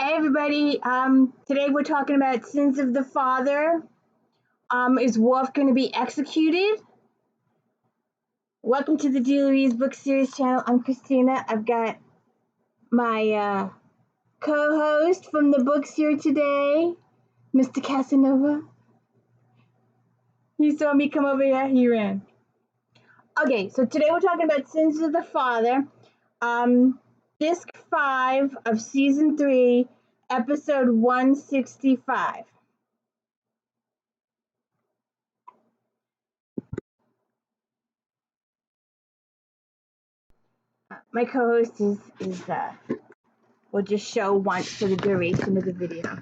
Hey everybody, today we're talking about sins of the father. Is Worf going to be executed? Welcome to the Louise Book Series channel. I'm Christina. I've got my co-host from the books here today, Mr. Casanova. He saw me come over here, he ran. Okay, so today we're talking about sins of the father. Disc 5 of Season 3, Episode 165. My co-host will just show once for the duration of the video.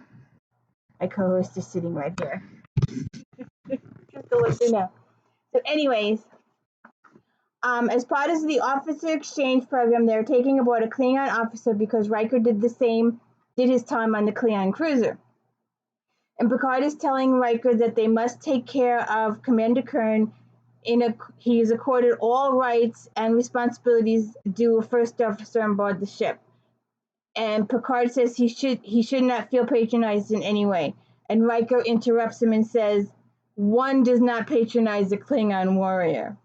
My co-host is sitting right here. Just to let you know. So anyways, as part of the officer exchange program, they're taking aboard a Klingon officer because Riker did his time on the Klingon cruiser. And Picard is telling Riker that they must take care of Commander Kurn. He is accorded all rights and responsibilities due a first officer on board the ship. And Picard says he should not feel patronized in any way. And Riker interrupts him and says, "One does not patronize a Klingon warrior."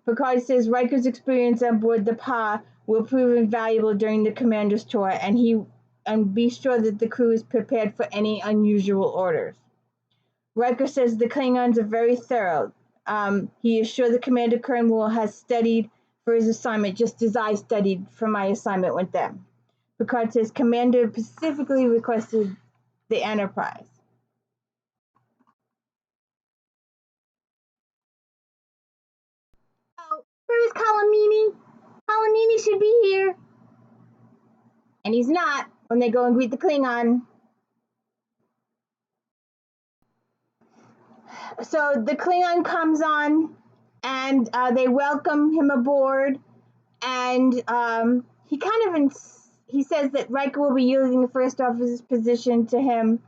Picard says Riker's experience on board the Pa will prove invaluable during the commander's tour, and be sure that the crew is prepared for any unusual orders. Riker says the Klingons are very thorough. He is sure the Commander Kurn has studied for his assignment just as I studied for my assignment with them. Picard says Commander specifically requested the Enterprise. Oh, where is Calamini? Calamini should be here. And he's not when they go and greet the Klingon. So the Klingon comes on and they welcome him aboard, and he says that Riker will be using the first officer's position to him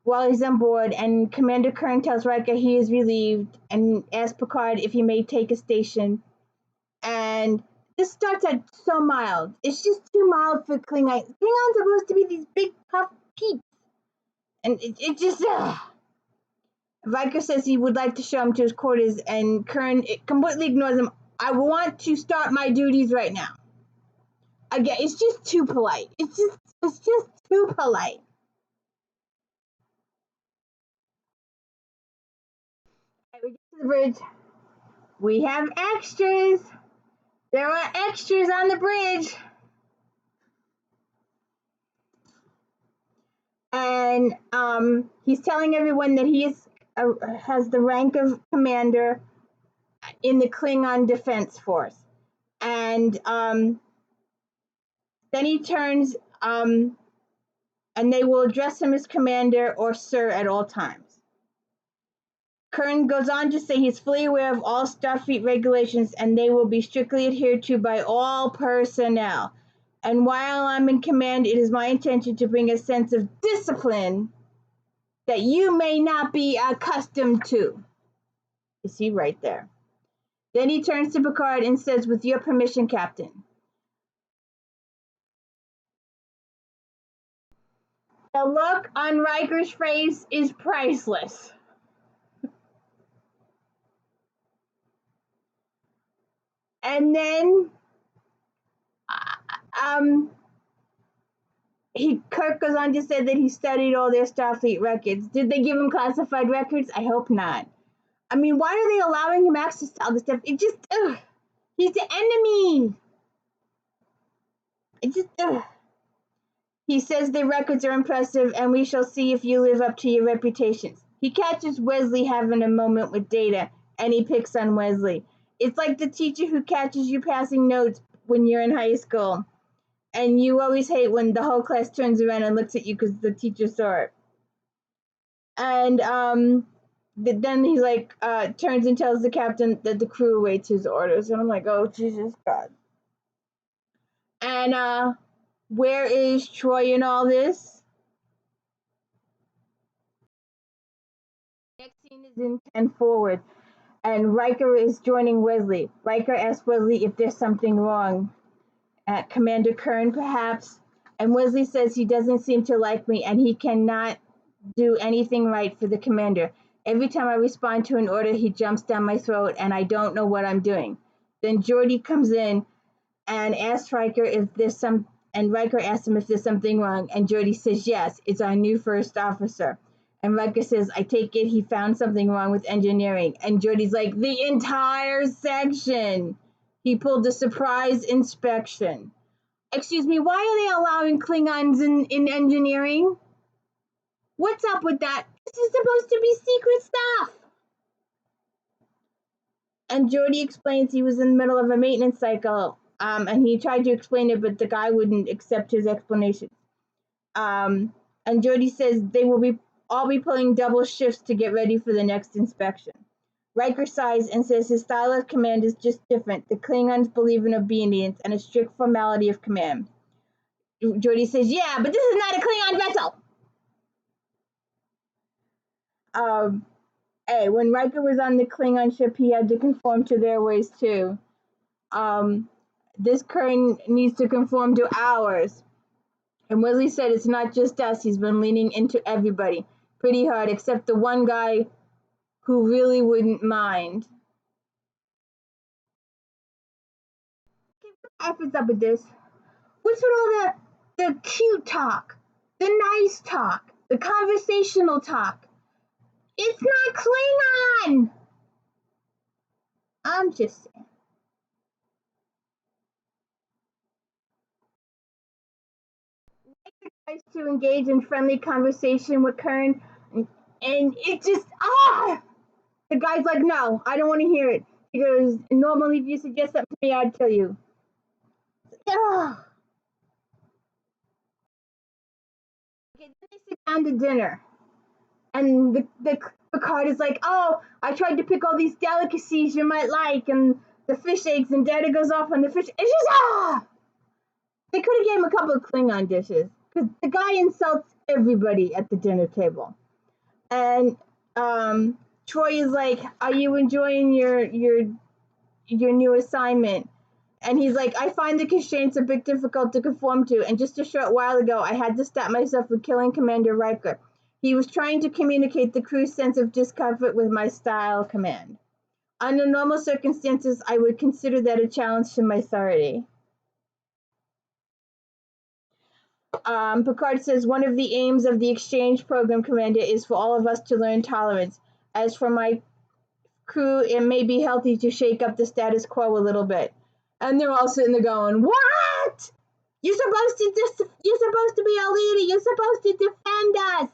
while he's on board, and Commander Kurn tells Riker he is relieved and asks Picard if he may take a station. And this starts out so mild. It's just too mild for Klingons. Klingons are supposed to be these big tough peeps, and it just Riker says he would like to show him to his quarters, and Kurn completely ignores him. "I want to start my duties right now." Again, it's just too polite. It's just too polite. Right, we get to the bridge. We have extras. There are extras on the bridge. And he's telling everyone that he has the rank of commander in the Klingon Defense Force. And then he turns, and they will address him as commander or sir at all times. Kurn goes on to say he's fully aware of all Starfleet regulations and they will be strictly adhered to by all personnel. And while I'm in command, it is my intention to bring a sense of discipline that you may not be accustomed to. You see right there. Then he turns to Picard and says, "With your permission, Captain." The look on Riker's face is priceless. And then Kirk goes on to say that he studied all their Starfleet records. Did they give him classified records? I hope not. I mean, why are they allowing him access to all this stuff? It just, he's the enemy. It just, He says the records are impressive and we shall see if you live up to your reputations. He catches Wesley having a moment with Data and he picks on Wesley. It's like the teacher who catches you passing notes when you're in high school. And you always hate when the whole class turns around and looks at you because the teacher saw it. And then he turns and tells the captain that the crew awaits his orders. And I'm like, oh, Jesus God. And where is Troy in all this? Next scene is in 10 forward. And Riker is joining Wesley. Riker asks Wesley if there's something wrong. Commander Kurn, perhaps. And Wesley says he doesn't seem to like me and he cannot do anything right for the commander. Every time I respond to an order, he jumps down my throat and I don't know what I'm doing. Then Geordi comes in and asks Riker if there's and Riker asks him if there's something wrong, and Geordi says yes, it's our new first officer. And Riker says, I take it he found something wrong with engineering. And Geordi's like, the entire section. He pulled a surprise inspection. Excuse me, why are they allowing Klingons in engineering? What's up with that? This is supposed to be secret stuff. And Geordi explains he was in the middle of a maintenance cycle, and he tried to explain it, but the guy wouldn't accept his explanation. And Geordi says they will all be pulling double shifts to get ready for the next inspection. Riker sighs and says his style of command is just different. The Klingons believe in obedience and a strict formality of command. Geordi says, yeah, but this is not a Klingon vessel. Hey, when Riker was on the Klingon ship, he had to conform to their ways too. This Kurn needs to conform to ours. And Wesley said it's not just us. He's been leaning into everybody pretty hard, except the one guy who really wouldn't mind. What happens up with this? What's with all the cute talk, the nice talk, the conversational talk? It's not Klingon! I'm just saying. Riker tries to engage in friendly conversation with Kurn, and it just, the guy's like, no, I don't want to hear it. He goes, normally if you suggest something to me, I'd kill you. Ugh. Okay, then they sit down to dinner. And the Picard is like, oh, I tried to pick all these delicacies you might like, and the fish eggs, and Data goes off on the fish. It's just, They could have gave him a couple of Klingon dishes, because the guy insults everybody at the dinner table. And Troy is like, are you enjoying your new assignment? And he's like, I find the constraints a bit difficult to conform to, and just a short while ago, I had to stop myself from killing Commander Riker. He was trying to communicate the crew's sense of discomfort with my style command. Under normal circumstances, I would consider that a challenge to my authority. Picard says one of the aims of the exchange program, Commander, is for all of us to learn tolerance. As for my crew, it may be healthy to shake up the status quo a little bit. And they're all sitting there going, what? You're supposed to be our leader. You're supposed to defend us.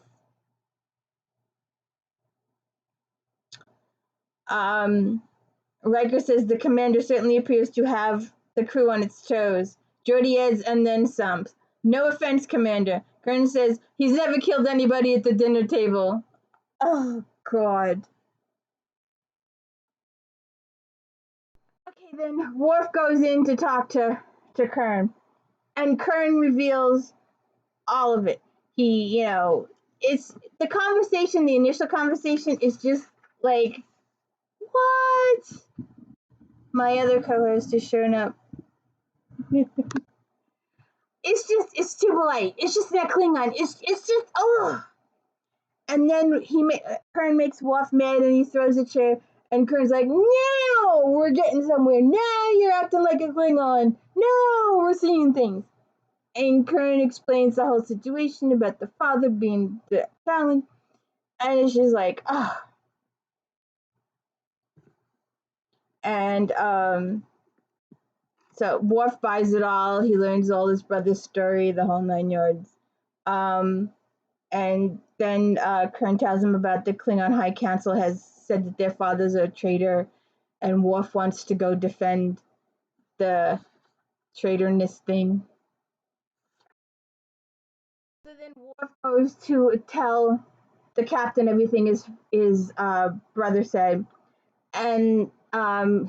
Riker says the commander certainly appears to have the crew on its toes. Geordi adds, and then some. No offense, Commander. Kurn says he's never killed anybody at the dinner table. Oh, God. Okay, then Worf goes in to talk to Kurn. And Kurn reveals all of it. It's the conversation, the initial conversation is just like, what? My other co-host is showing up. It's too polite. It's just that Klingon. It's just, oh. And then Kurn makes Worf mad and he throws a chair. And Kurn's like, no, we're getting somewhere. No, you're acting like a Klingon. No, we're seeing things. And Kurn explains the whole situation about the father being the challenge. And it's just like, And so Worf buys it all. He learns all his brother's story, the whole 9 yards. And then Kurn tells him about the Klingon High Council has said that their father's a traitor, and Worf wants to go defend the traitorness thing. So then Worf goes to tell the captain everything his brother said, and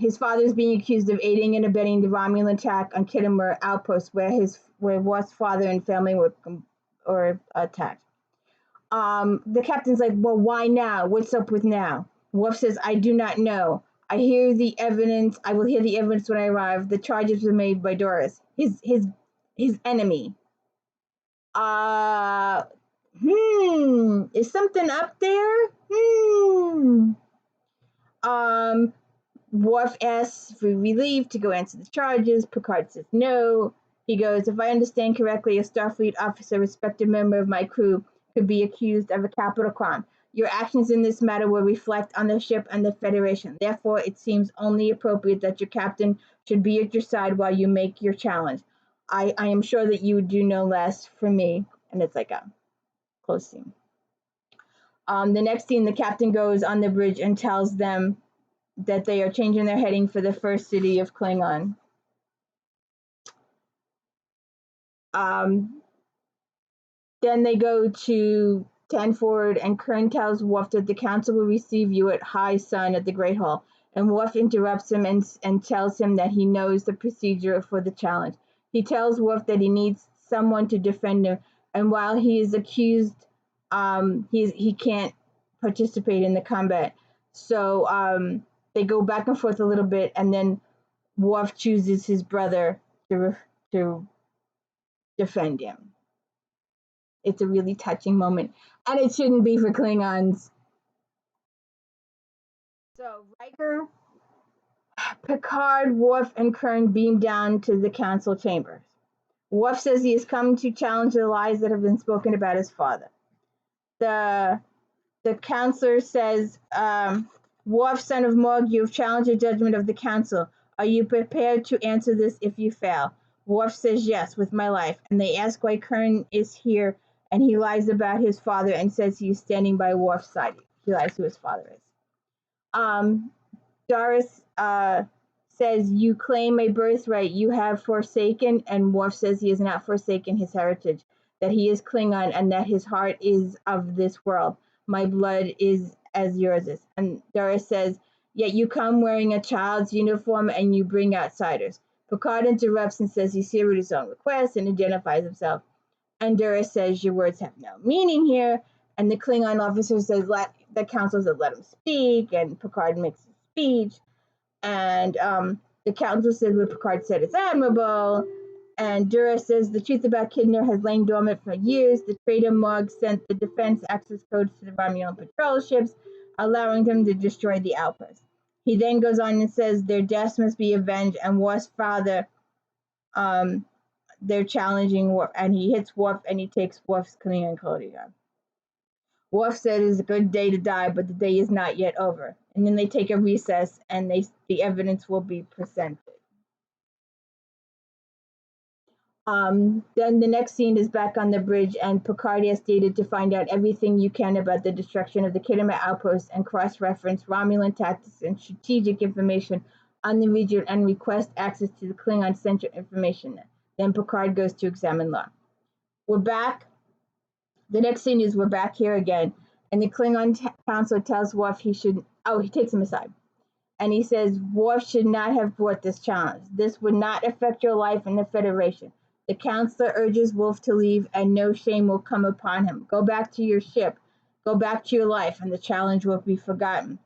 his father is being accused of aiding and abetting the Romulan attack on Khitomer outpost, where Worf's father and family were attacked. The captain's like, well, why now? What's up with now? Worf says, I do not know. I hear the evidence. I will hear the evidence when I arrive. The charges were made by Doris, his enemy. Uh, is something up there? Um, Worf asks for relief to go answer the charges. Picard says no. He goes, if I understand correctly, a Starfleet officer, respected member of my crew, could be accused of a capital crime. Your actions in this matter will reflect on the ship and the Federation. Therefore, it seems only appropriate that your captain should be at your side while you make your challenge. I am sure that you would do no less for me. And it's like a close scene. The next scene, the captain goes on the bridge and tells them that they are changing their heading for the first city of Klingon. Um, then they go to Tanford, and Kurn tells Worf that the council will receive you at high sun at the Great Hall. And Worf interrupts him and tells him that he knows the procedure for the challenge. He tells Worf that he needs someone to defend him, and while he is accused, he can't participate in the combat. So they go back and forth a little bit, and then Worf chooses his brother to defend him. It's a really touching moment, and it shouldn't be for Klingons. So Riker, Picard, Worf, and Kurn beam down to the council chambers. Worf says he has come to challenge the lies that have been spoken about his father. The counselor says, Worf, son of Morg, you have challenged the judgment of the council. Are you prepared to answer this if you fail? Worf says yes, with my life. And they ask why Kurn is here, and he lies about his father and says he is standing by Worf's side. He lies who his father is. Doris says, you claim a birthright you have forsaken, and Worf says he has not forsaken his heritage, that he is Klingon, and that his heart is of this world. My blood is as yours is. And Doris says, yet you come wearing a child's uniform and you bring outsiders. Picard interrupts and says he's here at his own request and identifies himself. And Doris says, your words have no meaning here. And the Klingon officer says, the council says, let him speak. And Picard makes a speech. And the council says what Picard said is admirable. And Dura says the truth about Kidner has lain dormant for years. The traitor Morg sent the defense access codes to the Romulan patrol ships, allowing them to destroy the outpost. He then goes on and says their deaths must be avenged, and Worf's father, they're challenging Worf, and he hits Worf, and he takes Worf's Klingon clothing off. Worf said it's a good day to die, but the day is not yet over. And then they take a recess, and the evidence will be presented. Then the next scene is back on the bridge, and Picard has Data to find out everything you can about the destruction of the Khitomer outpost and cross-reference Romulan tactics and strategic information on the region and request access to the Klingon Central Information Net. Then Picard goes to examine law. We're back. The next scene is we're back here again, and the Klingon counselor tells Worf he takes him aside. And he says, Worf should not have brought this challenge. This would not affect your life in the Federation. The counselor urges Worf to leave, and no shame will come upon him. Go back to your ship. Go back to your life, and the challenge will be forgotten.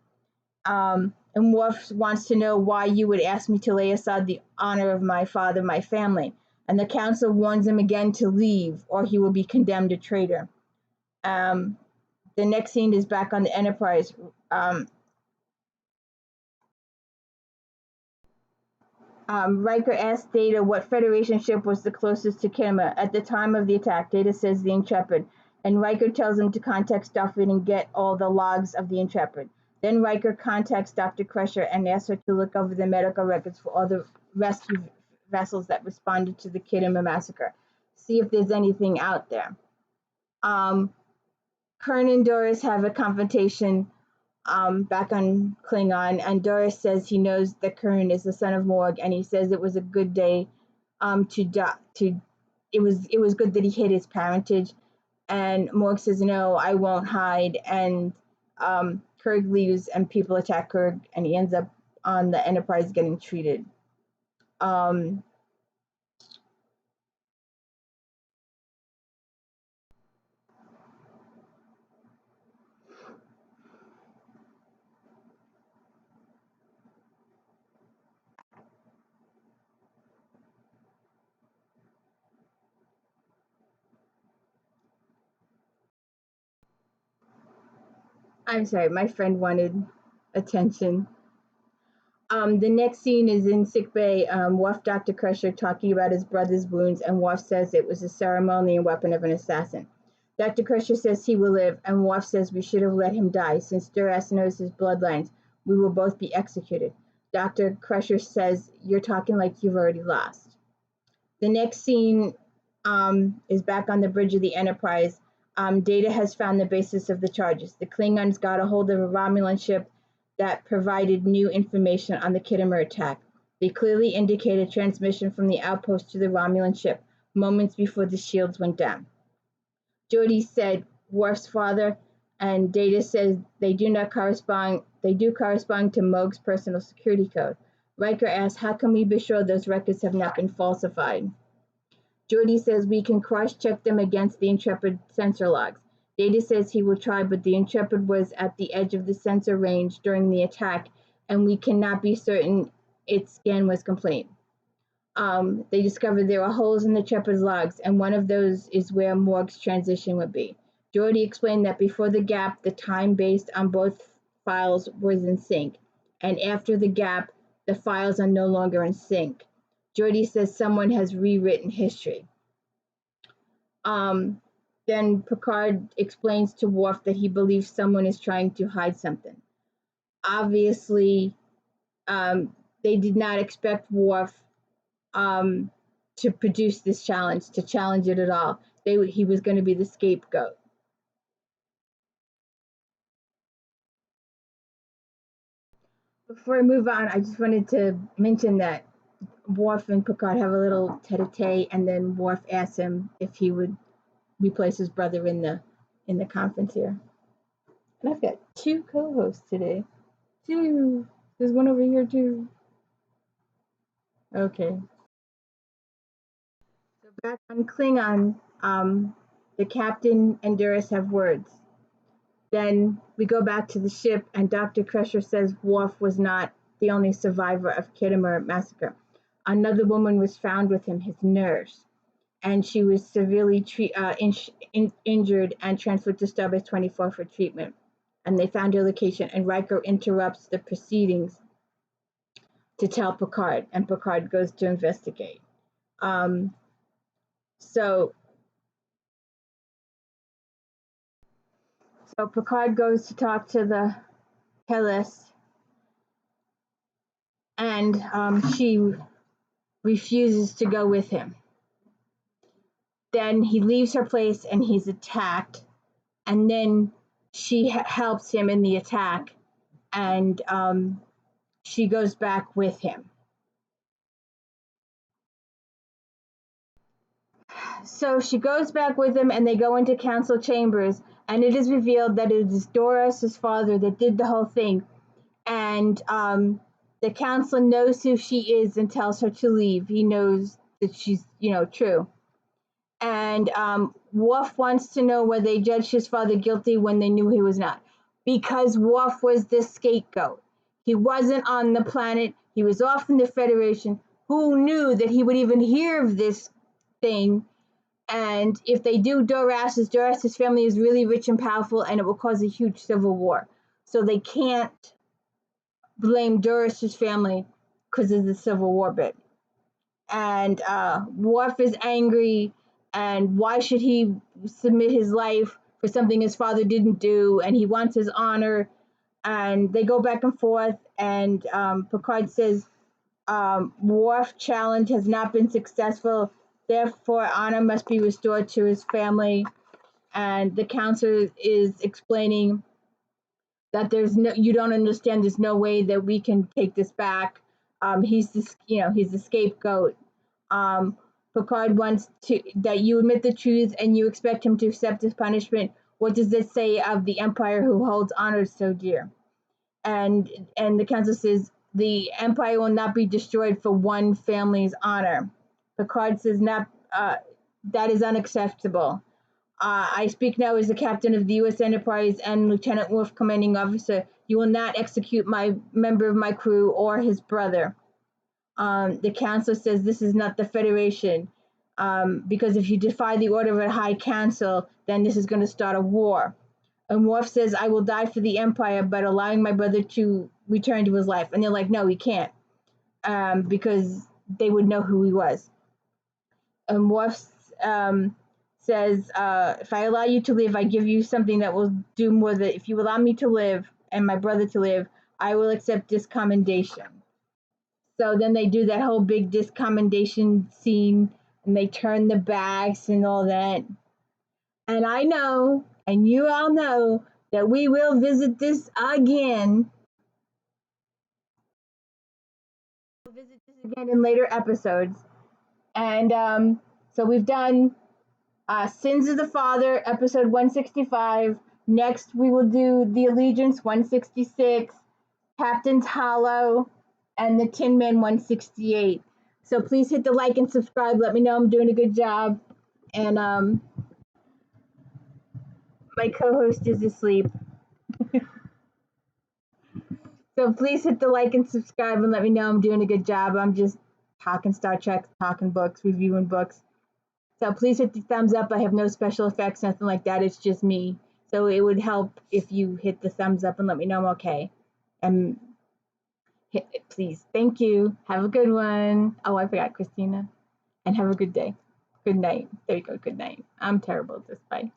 And Worf wants to know why you would ask me to lay aside the honor of my father, my family. And the council warns him again to leave, or he will be condemned a traitor. The next scene is back on the Enterprise. Riker asks Data what Federation ship was the closest to Khitomer. At the time of the attack, Data says the Intrepid, and Riker tells him to contact Starfleet and get all the logs of the Intrepid. Then Riker contacts Dr. Crusher and asks her to look over the medical records for all the rescue vessels that responded to the Khitomer massacre. See if there's anything out there. Kurn and Doris have a confrontation back on Klingon, and Doris says he knows that Kurn is the son of Morg, and he says it was a good day it was good that he hid his parentage. And Morg says, no, I won't hide. And Kurg leaves, and people attack Kurg, and he ends up on the Enterprise getting treated. I'm sorry, my friend wanted attention. The next scene is in sickbay. Worf, Dr. Crusher talking about his brother's wounds, and Worf says it was a ceremonial weapon of an assassin. Dr. Crusher says he will live, and Worf says we should have let him die. Since Duras knows his bloodlines, we will both be executed. Dr. Crusher says, you're talking like you've already lost. The next scene is back on the bridge of the Enterprise. Data has found the basis of the charges. The Klingons got a hold of a Romulan ship that provided new information on the Kittimer attack. They clearly indicated transmission from the outpost to the Romulan ship moments before the shields went down. Geordi said Worf's father, and Data says they do correspond to Mog's personal security code. Riker asks, how can we be sure those records have not been falsified? Geordi says we can cross-check them against the Intrepid sensor logs. Data says he will try, but the Intrepid was at the edge of the sensor range during the attack, and we cannot be certain its scan was complete. They discovered there were holes in the Intrepid's logs, and one of those is where Morg's transition would be. Geordi explained that before the gap, the time based on both files was in sync, and after the gap, the files are no longer in sync. Geordi says someone has rewritten history. Then Picard explains to Worf that he believes someone is trying to hide something. Obviously, they did not expect Worf to produce this challenge, to challenge it at all. He was going to be the scapegoat. Before I move on, I just wanted to mention that Worf and Picard have a little tete-a-tete, and then Worf asks him if he would replace his brother in the conference here. And I've got 2 co-hosts today. 2. There's one over here too. Okay. So back on Klingon, the captain and Duras have words. Then we go back to the ship, and Dr. Crusher says Worf was not the only survivor of Kittimer massacre. Another woman was found with him, his nurse, and she was severely injured and transferred to Starbase 24 for treatment. And they found her location, and Riker interrupts the proceedings to tell Picard, and Picard goes to investigate. So Picard goes to talk to the Hellas, and she refuses to go with him. Then he leaves her place and he's attacked, and then she helps him in the attack, and she goes back with him. So she goes back with him, and they go into council chambers, and it is revealed that it is Doris' father that did the whole thing, and the council knows who she is and tells her to leave. He knows that she's, true. And Worf wants to know whether they judged his father guilty when they knew he was not, because Worf was the scapegoat. He wasn't on the planet. He was off in the Federation. Who knew that he would even hear of this thing? And if they do Duras' family is really rich and powerful, and it will cause a huge civil war. So they can't blame Duras' family because of the Civil War bit. And Worf is angry, and why should he submit his life for something his father didn't do, and he wants his honor, and they go back and forth, and Picard says Worf's challenge has not been successful, therefore honor must be restored to his family, and the council is explaining that you don't understand, there's no way that we can take this back. He's the scapegoat. Picard wants that you admit the truth and you expect him to accept his punishment. What does this say of the Empire who holds honor so dear? And the council says the Empire will not be destroyed for one family's honor. Picard says that is unacceptable. I speak now as the captain of the U.S. Enterprise and Lieutenant Worf, commanding officer. You will not execute my member of my crew or his brother. The council says this is not the Federation, because if you defy the order of a High Council, then this is going to start a war. And Worf says, I will die for the Empire, but allowing my brother to return to his life. And they're like, no, he can't, because they would know who he was. And Worf says, if I allow you to live, I give you something that will do more than, if you allow me to live and my brother to live, I will accept this commendation. So then they do that whole big discommendation scene, and they turn the backs and all that. And I know, and you all know, that we will visit this again. We'll visit this again in later episodes. And so we've done Sins of the Father, episode 165. Next, we will do The Allegiance, 166, Captain's Hollow, and the Tin Man, 168. So please hit the like and subscribe. Let me know I'm doing a good job. And my co-host is asleep. So please hit the like and subscribe and let me know I'm doing a good job. I'm just talking Star Trek, talking books, reviewing books. So please hit the thumbs up. I have no special effects, nothing like that. It's just me. So it would help if you hit the thumbs up and let me know I'm okay. And please, thank you. Have a good one. Oh, I forgot Christina. And have a good day. Good night. There you go. Good night. I'm terrible at this. Bye.